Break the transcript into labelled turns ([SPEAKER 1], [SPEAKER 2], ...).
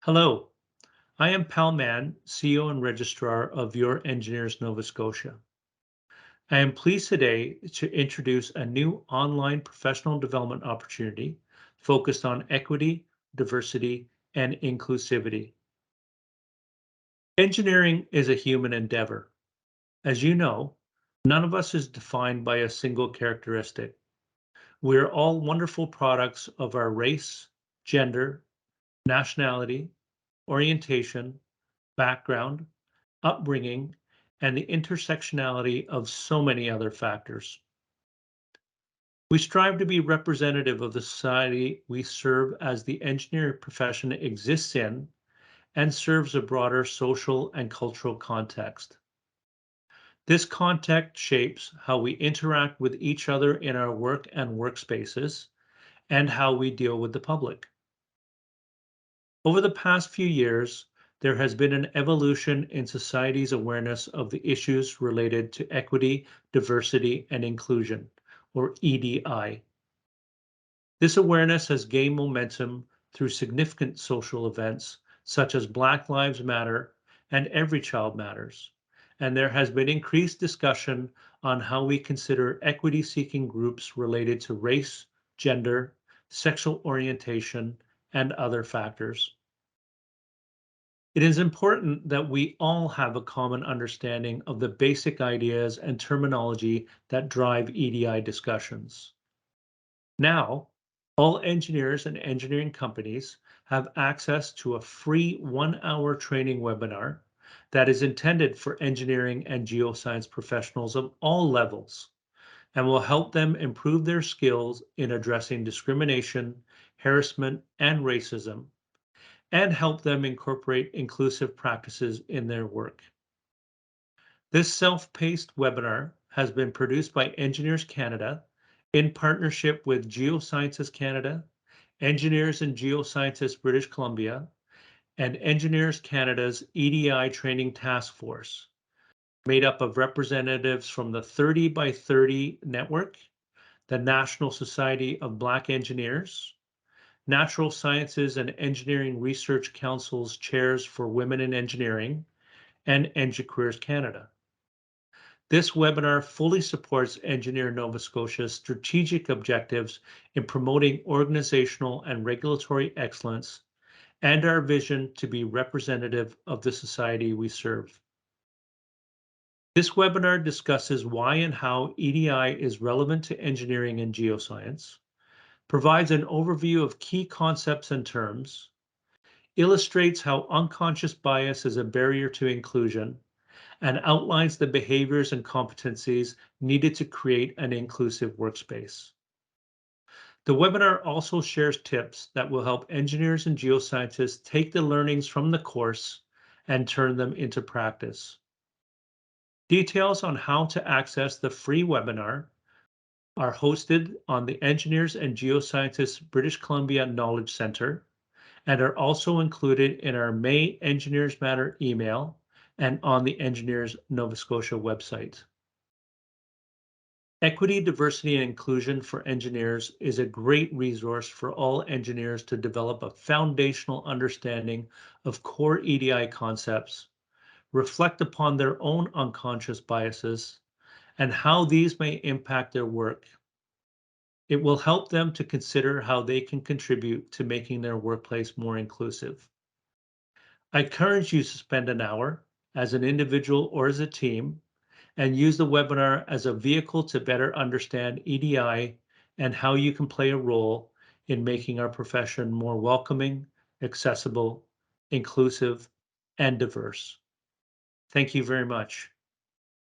[SPEAKER 1] Hello, I am Mann, CEO and Registrar of Your Engineers Nova Scotia. I am pleased today to introduce a new online professional development opportunity focused on equity, diversity, and inclusivity. Engineering is a human endeavor. As you know, none of us is defined by a single characteristic. We are all wonderful products of our race, gender, nationality, orientation, background, upbringing, and the intersectionality of so many other factors. We strive to be representative of the society we serve as the engineering profession exists in and serves a broader social and cultural context. This context shapes how we interact with each other in our work and workspaces and how we deal with the public. Over the past few years, there has been an evolution in society's awareness of the issues related to equity, diversity, and inclusion, or EDI. This awareness has gained momentum through significant social events such as Black Lives Matter and Every Child Matters, and there has been increased discussion on how we consider equity-seeking groups related to race, gender, sexual orientation, and other factors. It is important that we all have a common understanding of the basic ideas and terminology that drive EDI discussions. Now, all engineers and engineering companies have access to a free 1-hour training webinar that is intended for engineering and geoscience professionals of all levels and will help them improve their skills in addressing discrimination, harassment, and racism, and help them incorporate inclusive practices in their work. This self-paced webinar has been produced by Engineers Canada in partnership with Geoscientists Canada, Engineers and Geoscientists British Columbia, and Engineers Canada's EDI Training Task Force, made up of representatives from the 30 by 30 network, the National Society of Black Engineers, Natural Sciences and Engineering Research Council's Chairs for Women in Engineering, and ENGICareers Canada. This webinar fully supports Engineer Nova Scotia's strategic objectives in promoting organizational and regulatory excellence and our vision to be representative of the society we serve. This webinar discusses why and how EDI is relevant to engineering and geoscience, provides an overview of key concepts and terms, illustrates how unconscious bias is a barrier to inclusion, and outlines the behaviors and competencies needed to create an inclusive workspace. The webinar also shares tips that will help engineers and geoscientists take the learnings from the course and turn them into practice. Details on how to access the free webinar are hosted on the Engineers and Geoscientists British Columbia Knowledge Center and are also included in our May Engineers Matter email and on the Engineers Nova Scotia website. Equity, diversity, and inclusion for engineers is a great resource for all engineers to develop a foundational understanding of core EDI concepts, reflect upon their own unconscious biases, and how these may impact their work. It will help them to consider how they can contribute to making their workplace more inclusive. I encourage you to spend an hour as an individual or as a team and use the webinar as a vehicle to better understand EDI and how you can play a role in making our profession more welcoming, accessible, inclusive, and diverse. Thank you very much.